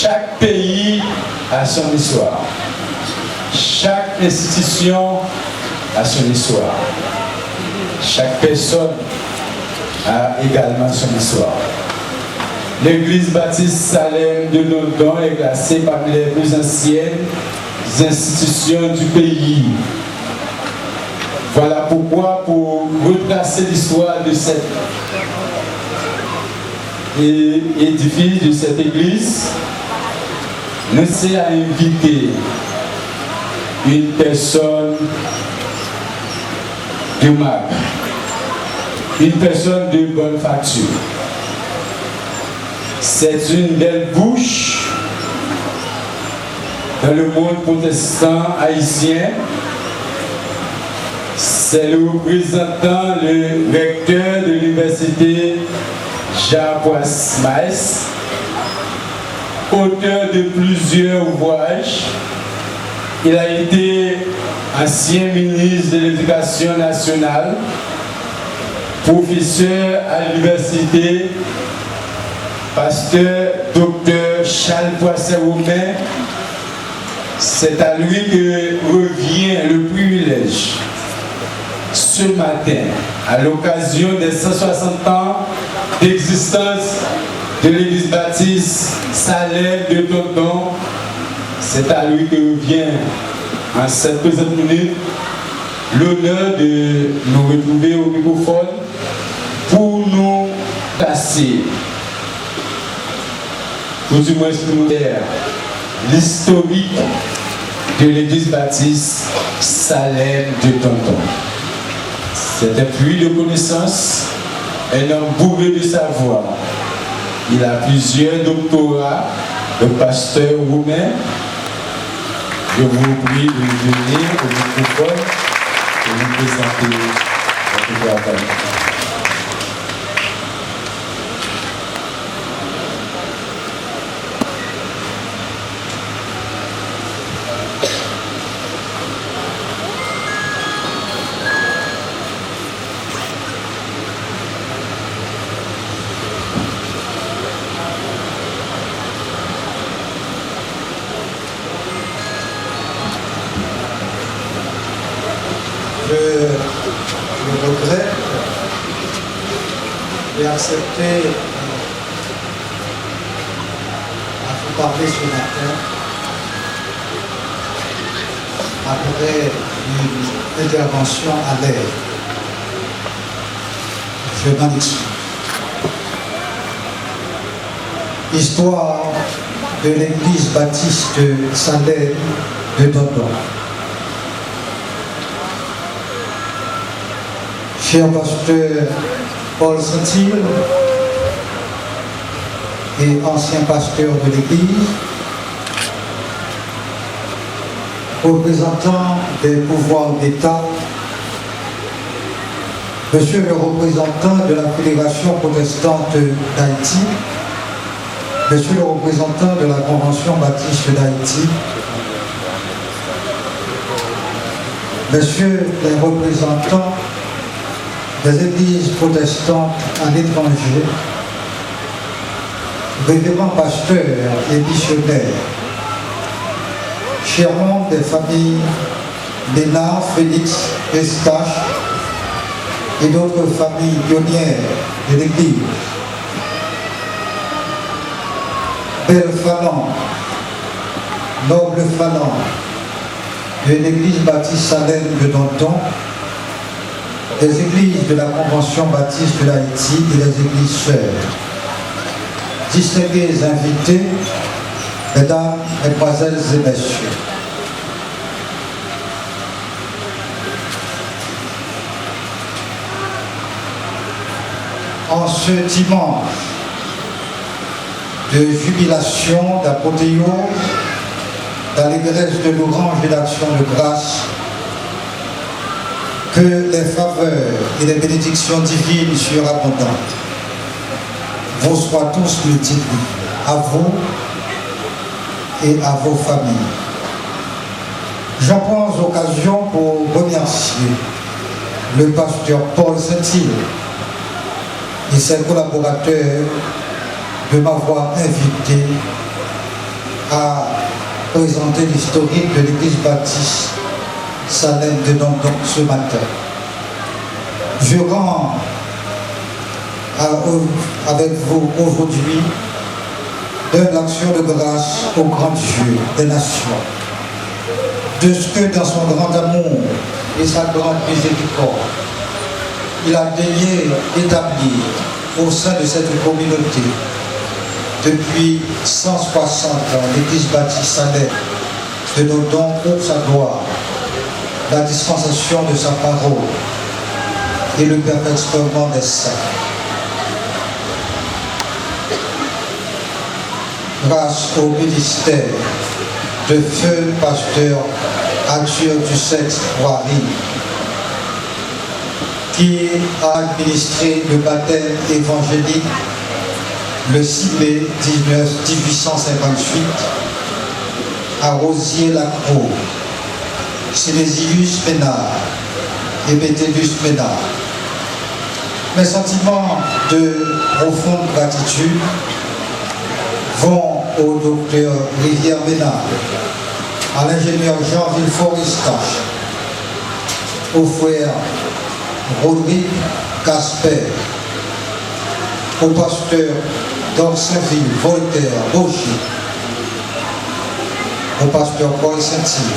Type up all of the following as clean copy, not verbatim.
Chaque pays a son histoire. Chaque institution a son histoire. Chaque personne a également son histoire. L'église baptiste Salem de London est classée parmi les plus anciennes institutions du pays. Voilà pourquoi, pour retracer l'histoire de cet édifice, de cette église, nous sommes à inviter une personne de marque, une personne de bonne facture. C'est une belle bouche dans le monde protestant haïtien. C'est le représentant, le recteur de l'université Jean-Poisse Maes, auteur de plusieurs ouvrages. Il a été ancien ministre de l'Éducation nationale, professeur à l'université, pasteur docteur Charles Poisset-Romain. C'est à lui que revient le privilège ce matin, à l'occasion des 160 ans d'existence de l'église baptiste Salem de London. C'est à lui que revient en cette présente minute l'honneur de nous retrouver au microphone pour nous passer, ou du moins pour nous faire l'historique de l'église baptiste Salem de London. C'est un puits de connaissances, un homme bourré de savoir. Il a plusieurs doctorats de pasteur roumain. Je vous prie de venir au microphone et vous présenter votre travail. Je regrette d'accepter à vous parler ce matin après une intervention à l'air. Je m'en excuse. Histoire de l'église baptiste Salem de London. Cher pasteur Paul Saint-Hilaire et ancien pasteur de l'Église, représentant des pouvoirs d'État, monsieur le représentant de la Fédération protestante d'Haïti, monsieur le représentant de la Convention baptiste d'Haïti, monsieur les représentants des églises protestantes à l'étranger, révérends pasteurs et missionnaires, chers membres des familles Lénard, Félix, Eustache et d'autres familles pionnières de l'Église, belle phalange, noble phalange de l'Église baptiste Salem de London, des églises de la Convention baptiste de l'Haïti et des églises sœurs, distingués invités, mesdames, mesdemoiselles et messieurs. En ce dimanche de jubilation, d'apothéose, d'allégresse de l'orange et d'action de grâce, que les faveurs et les bénédictions divines surabondantes vous soient tous multipliées à vous et à vos familles. J'en prends l'occasion pour remercier le pasteur Paul Saint-Hilaire et ses collaborateurs de m'avoir invité à présenter l'historique de l'église baptiste Salem de Dondon ce matin. Je rends avec vous aujourd'hui l'action de grâce au grand Dieu des nations, de ce que dans son grand amour et sa grande miséricorde, il a daigné établir au sein de cette communauté depuis 160 ans l'église baptiste Salem de Dondon pour sa gloire, la dispensation de sa parole et le perfectionnement des saints. Grâce au ministère de feu pasteur Arthur Ducex-Boiry, qui a administré le baptême évangélique le 6 mai 1858 à Rosier-la-Croix, Silésius Ménard et Bétélus Ménard. Mes sentiments de profonde gratitude vont au docteur Rivière Ménard, à l'ingénieur Jean Villefort-Eustache, au frère Rodrigue Casper, au pasteur d'Orsainville, Voltaire, Rocher, au pasteur Paul Saint-Cyr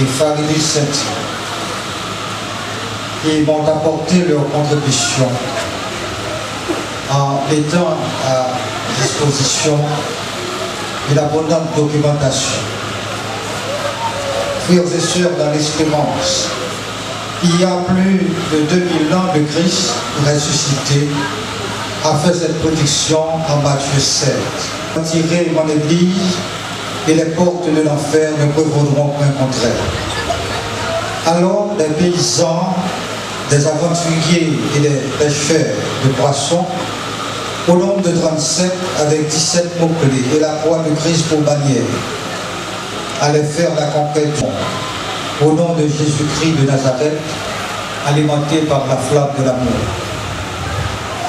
et Faridus Saint-Cyr, qui m'ont apporté leur contribution en mettant à disposition une abondante documentation. Frères et sœurs dans l'espérance, il y a plus de 2000 ans, le Christ ressuscité a fait cette prédiction en Matthieu 7. Retirez mon église et les portes de l'enfer ne prévaudront point contre elle. Alors les paysans, des aventuriers et des pêcheurs de poissons, au nombre de 37 avec 17 mots-clés et la croix de Christ pour bannière, allaient faire la conquête du monde au nom de Jésus-Christ de Nazareth, alimenté par la flamme de l'amour.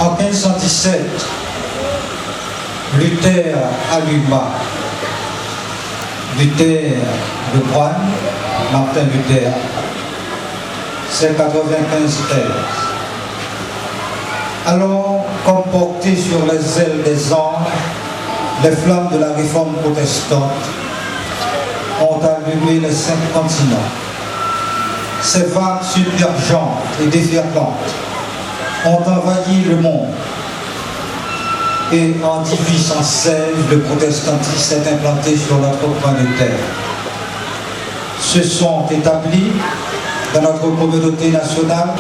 En 1517, Luther alluma. Luther, le moine, Martin Luther, c'est 95 thèses. Alors, comme portées sur les ailes des anges, les flammes de la réforme protestante ont allumé les 5 continents. Ces vagues submergentes et déferlantes ont envahi le monde. Et en 1816, le protestantisme s'est implanté sur notre coin de terre. Se sont établis dans notre communauté nationale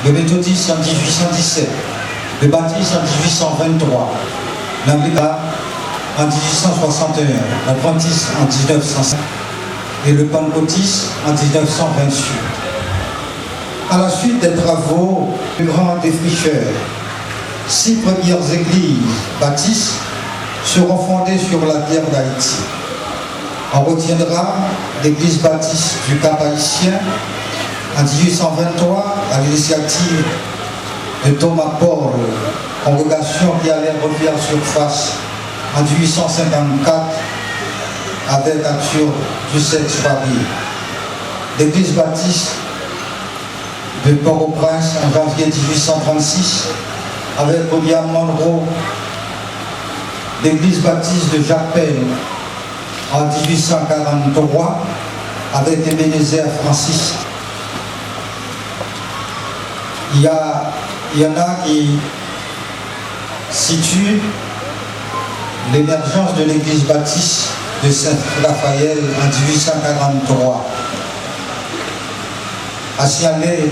le méthodisme en 1817, le baptiste en 1823, l'anglican en 1861, l'adventisme en 1905 et le pentecôtisme en 1928. À la suite des travaux du grand défricheur, 6 premières églises baptistes seront fondées sur la terre d'Haïti. On retiendra l'église baptiste du Cap Haïtien en 1823 à l'initiative de Thomas Paul, congrégation qui allait refaire surface en 1854 avec Arthur Ducex-Boiry. L'église baptiste de Port-au-Prince en janvier 1836 avec William Monroe. L'église baptiste de Japelle en 1843 avec Ebenezer Francis. Il y en a qui situent l'émergence de l'église baptiste de Saint-Raphaël en 1843. A signalé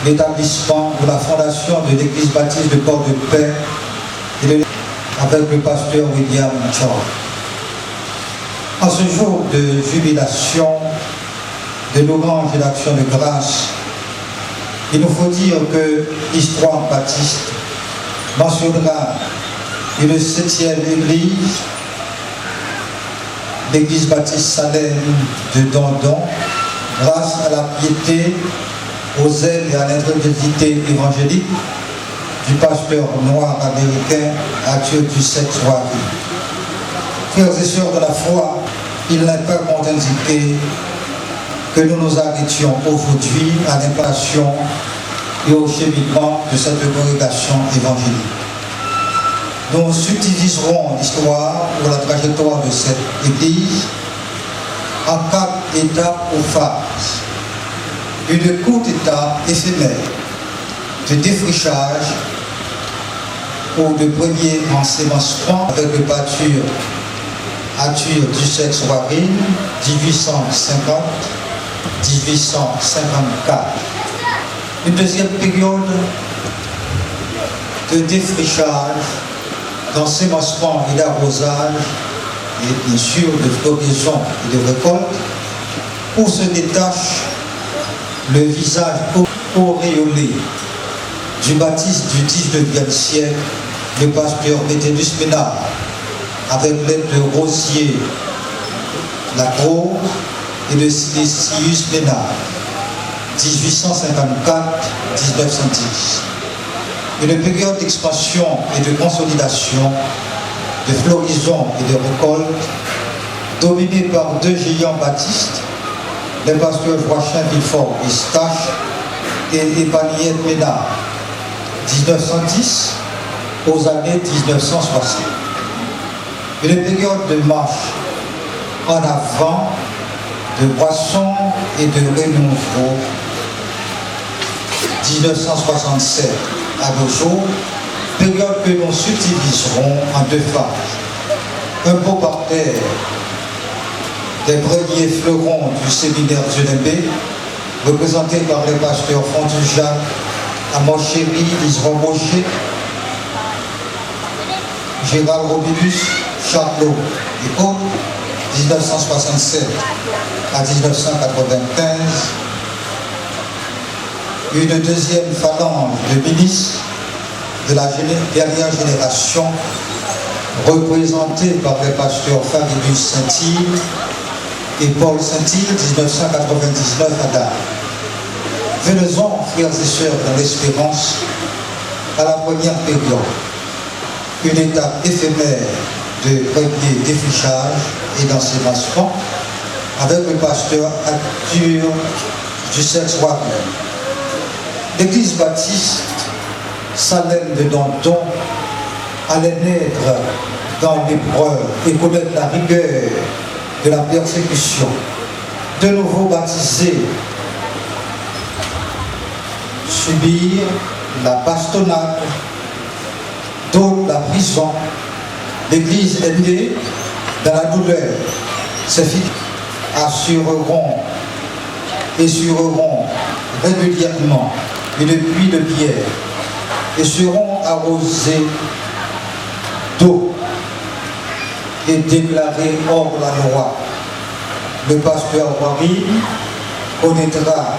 l'établissement ou la fondation de l'église baptiste de Port-de-Paix avec le pasteur William Chor. En ce jour de jubilation de nos grands et d'action de grâce, il nous faut dire que l'histoire baptiste mentionnera une 7e église, l'église baptiste Salem de Dondon, grâce à la piété, aux ailes et à l'intrépidité évangélique du pasteur noir américain Mathieu Dussek-Soirée. Frères et sœurs de la foi, il n'est pas contre-indiqué que nous nous arrêtions aujourd'hui à l'implantation et au cheminement de cette congrégation évangélique. Nous subdiviserons l'histoire ou la trajectoire de cette église en 4 étapes ou phases. Une courte étape éphémère de défrichage ou de premier ensemencement avec le pâture Arthur Dussek-Soirée, 1850-1854. Une deuxième période de défrichage, d'ensemencement et d'arrosage, et bien sûr de floraison et de récolte, où se détache le visage auréolé du Baptiste du XIXe siècle, le pasteur Métellus Ménard, avec l'aide de Rosier Lacroix et de Silesius Ménard, 1854-1910. Une période d'expansion et de consolidation, de floraison et de récolte, dominée par 2 géants baptistes, les pasteurs Joachim Villefort et Stache et Épagnette Ménard, 1910 aux années 1960. Une période de marche en avant, de Boisson et de Renouveau, 1967 à nos jours, période que nous subdiviserons en 2 phases. Un beau parterre des premiers fleurons du séminaire Zulembe, représentés par les pasteurs Fonduja, Amochéry, Liseron Rocher, Gérald Romulus, Charlot et autres, 1967 à 1995. Une deuxième phalange de ministres de la dernière génération, représentée par les pasteurs Fabius Saint-Ile et Paul Saint-Ile, 1999 à date. Venons-en, frères et sœurs, dans l'espérance, à la première période, une étape éphémère de premier défrichage et d'ensemencement avec le pasteur Arthur Dussek-Soirée. L'église baptiste Salem de Danton allait naître dans l'épreuve et connaître la rigueur de la persécution. De nouveau baptisés, subir la bastonnade, d'autres la prison. L'église est née dans la douleur. Ses filles assureront régulièrement une pluie de pierre et seront arrosés d'eau et déclarés hors la loi. Le pasteur Marie connaîtra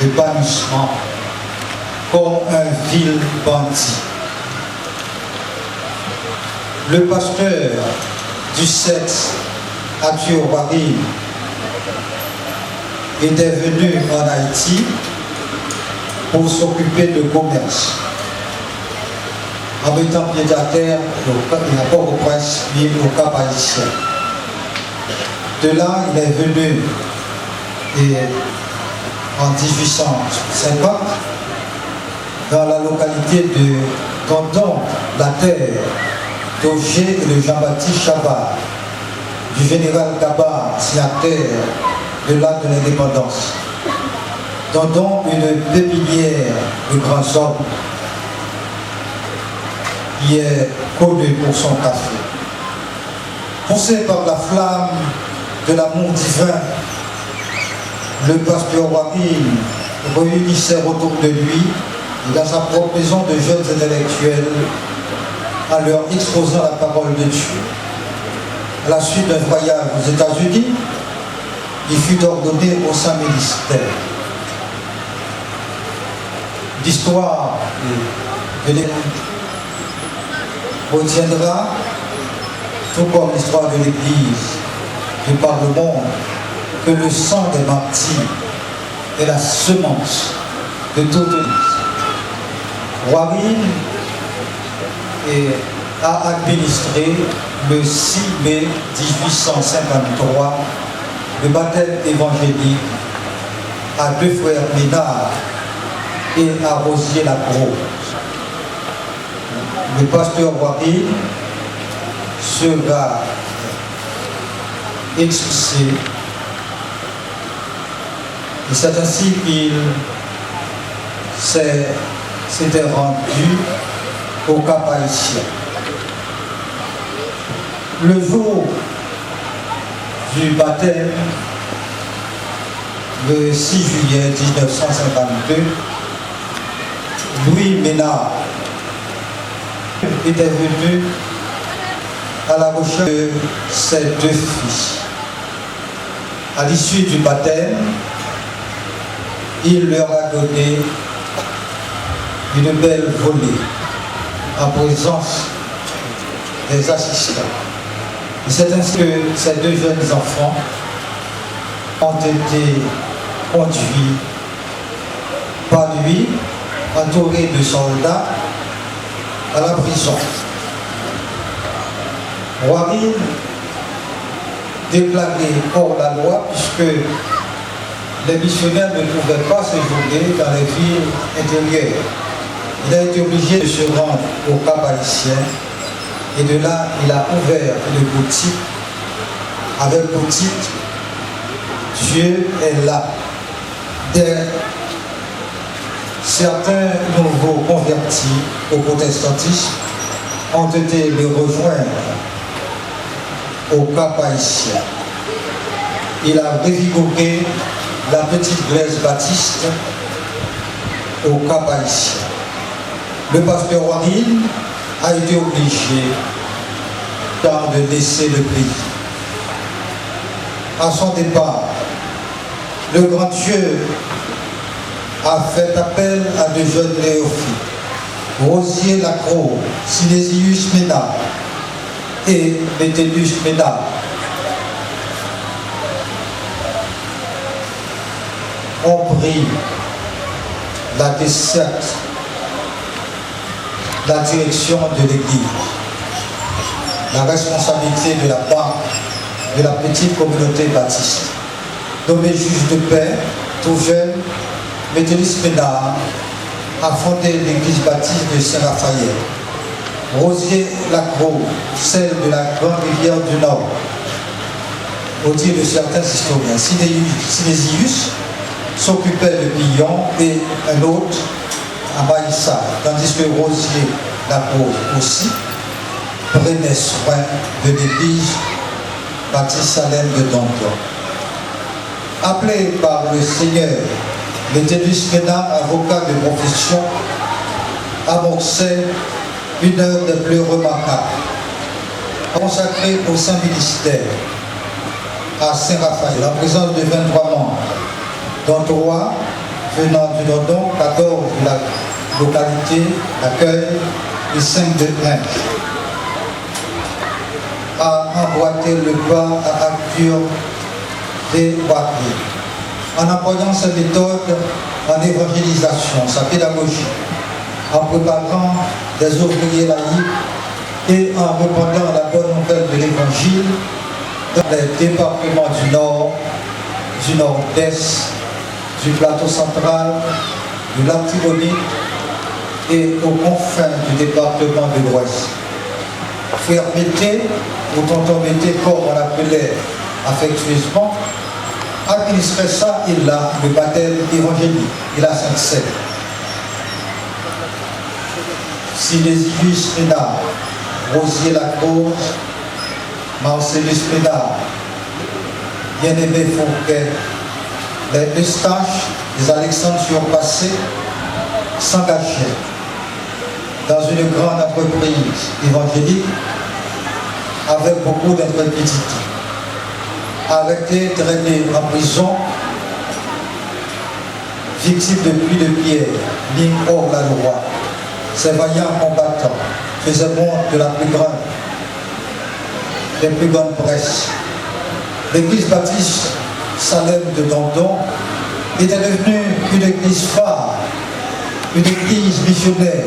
le bannissement comme un vil bandit. Le pasteur du sexe, Arthur Marie, était venu en Haïti pour s'occuper de commerce, en mettant pied à terre à Port-au-Prince et au Cap Haïtien. De là, il est venu en 1850 dans la localité de Danton, la terre d'Auger et de Jean-Baptiste Chabat, du général Gabar, signataire de l'acte de l'indépendance. Danton, une pépinière de grands hommes qui est connue pour son café. Poussé par la flamme de l'amour divin, le pasteur Joachim réunissait autour de lui, dans sa propre maison, de jeunes intellectuels, en leur exposant la parole de Dieu. À la suite d'un voyage aux États-Unis, il fut ordonné au Saint-Ministère. L'histoire de l'Église retiendra, tout comme l'histoire de l'Église et par le monde, que le sang des martyrs est la semence de toute l'Église. Joachim et a administré le 6 mai 1853 le baptême évangélique à deux frères Ménard et à Rosier-la-Croix. Le pasteur Waril sera expulsé et c'est ainsi qu'il s'était rendu au Cap Haïtien. Le jour du baptême, le 6 juillet 1952, Louis Ménard était venu à la recherche de ses deux filles. À l'issue du baptême, il leur a donné une belle volée en présence des assistants. Et c'est ainsi que ces deux jeunes enfants ont été conduits par lui, entourés de soldats, à la prison. Waril déclaré hors la loi puisque les missionnaires ne pouvaient pas séjourner dans les villes intérieures. Il a été obligé de se rendre au Cap Haïtien et de là, il a ouvert une boutique avec pour titre « Dieu est là ». Certains nouveaux convertis au protestantisme ont été le rejoindre au Cap Haïtien. Il a revigoré la petite glaise baptiste au Cap Haïtien. Le pasteur Waril a été obligé de laisser le pays. À son départ, le grand Dieu a fait appel à deux jeunes néophytes, Rosier-la-Croix, Silésius Ménard et Métellus Ménard. Ont pris la desserte, la direction de l'Église, la responsabilité de la part de la petite communauté baptiste. Nommé juge de paix, tout jeune, Métellus Ménard a fondé l'église baptiste de Saint-Raphaël. Rosier-la-Croix, celle de la grande rivière du Nord. Au dire de certains historiens, Silésius s'occupait de Billon et un autre à Maïssa, tandis que Rosier-la-Croix aussi prenait soin de l'église baptiste Salem de Danton. Appelé par le Seigneur, Métellus Ménard, avocat de profession, amorçait une œuvre des plus remarquables, consacrée au Saint-Ministère, à Saint-Raphaël, en présence de 23 membres, dont 3 venant du Nordon, 14 de la localité d'accueil et 5 de Hinge, a emboîté le pas à Arthur des Bois-Pieds, en employant sa méthode en évangélisation, sa pédagogie, en préparant des ouvriers laïcs et en répandant la bonne nouvelle de l'Évangile dans les départements du Nord, du Nord-Est, du plateau central, de l'Artibonite et aux confins du département de l'Ouest. Frère Mété, ou tonton Mété, comme on l'appelait affectueusement, administrait ça et là, le baptême évangélique et la Sainte Seine. Silésius Ménard, Rosier-la-Croix, Marcellus Ménard, Bien-Aimé Fourquet, les Eustaches, les Alexandres surpassés, s'engageaient dans une grande entreprise évangélique avec beaucoup d'intrépidité. Arrêtés, traînés en prison, victimes de pluie de pierre, mis hors la loi, ces vaillants combattants faisaient montre de la plus grande presse. L'église baptiste Salem de Danton était devenue une église phare, une église missionnaire,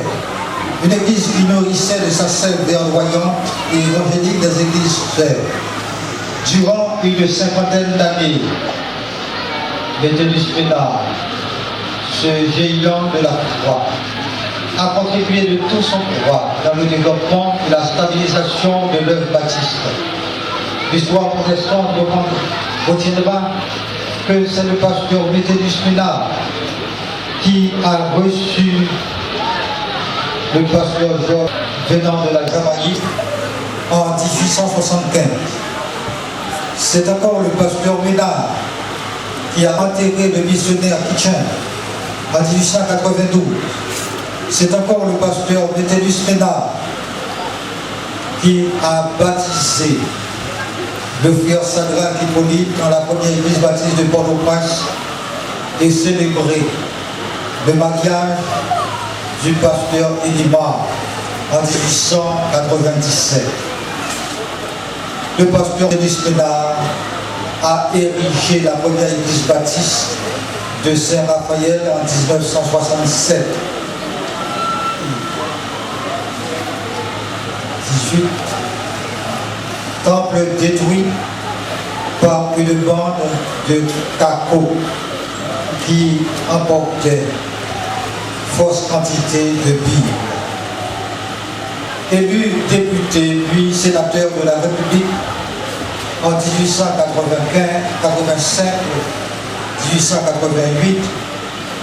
Une église qui nourrissait de sa sève verdoyante et évangélique des églises frères. Durant une cinquantaine d'années, Méthodiste Ménard, ce géant de la foi, a contribué de tout son pouvoir dans le développement et la stabilisation de l'œuvre baptiste. L'histoire protestante retiendra que c'est le pasteur Méthodiste Ménard qui a reçu le pasteur Georges venant de la Jamaïque en 1875. C'est encore le pasteur Ménard qui a enterré le missionnaire Kitchen en 1892. C'est encore le pasteur Méthodiste Ménard qui a baptisé le frère Sadrach Hippolyte dans la première église baptiste de Port-au-Prince et célébré le mariage du pasteur Edimar en 1897. Le pasteur Méthodiste Ménard a érigé la première église baptiste de Saint-Raphaël en 1967. 18. Temple détruit par une bande de cacos qui emportait fausse quantité de billes. Élu député puis sénateur de la République en 1885, 1888,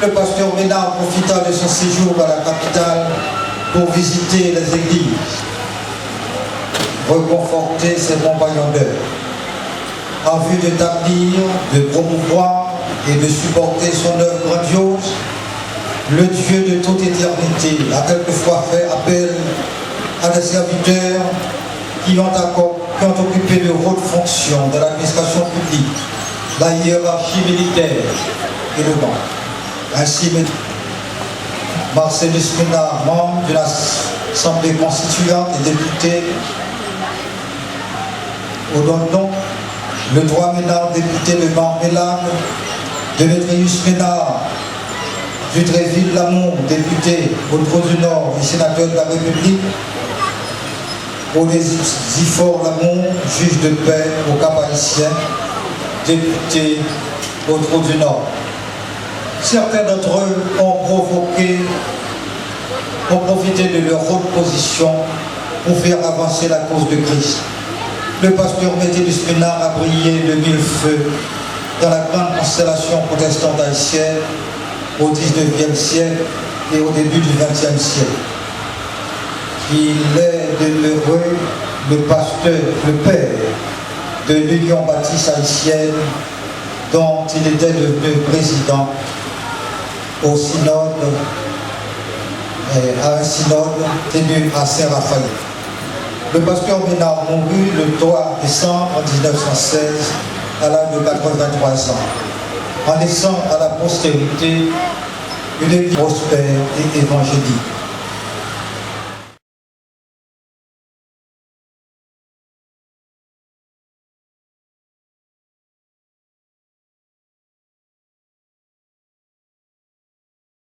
le pasteur Ménard profita de son séjour à la capitale pour visiter les églises, reconforter ses compagnons d'œuvre, en vue d'établir, de promouvoir et de supporter son œuvre grandiose. Le Dieu de toute éternité a quelquefois fait appel à des serviteurs qui ont occupé de hautes fonctions de l'administration publique, la hiérarchie militaire et le banc. Ainsi, Marcellus Ménard, membre de l'Assemblée constituante et député au London, le droit Ménard, député de Marmélade, Démétrius Ménard, du Tréville-Lamont, député au Trou-du-Nord et sénateur de la République, Onésiphore-Lamont, juge de paix au Cap-Haïtien, député au Trou-du-Nord. Certains d'entre eux ont profité de leur haute position pour faire avancer la cause de Christ. Le pasteur Méthodiste Ménard a brillé de mille feux dans la grande constellation protestante haïtienne au XIXe siècle et au début du XXe siècle. Il est demeuré le pasteur, le père de l'Union baptiste haïtienne dont il était devenu président au synode, à un synode tenu à Saint-Raphaël. Le pasteur Ménard mourut le 3 décembre 1916 à l'âge de 83 ans, en laissant à la postérité une église prospère et évangélique.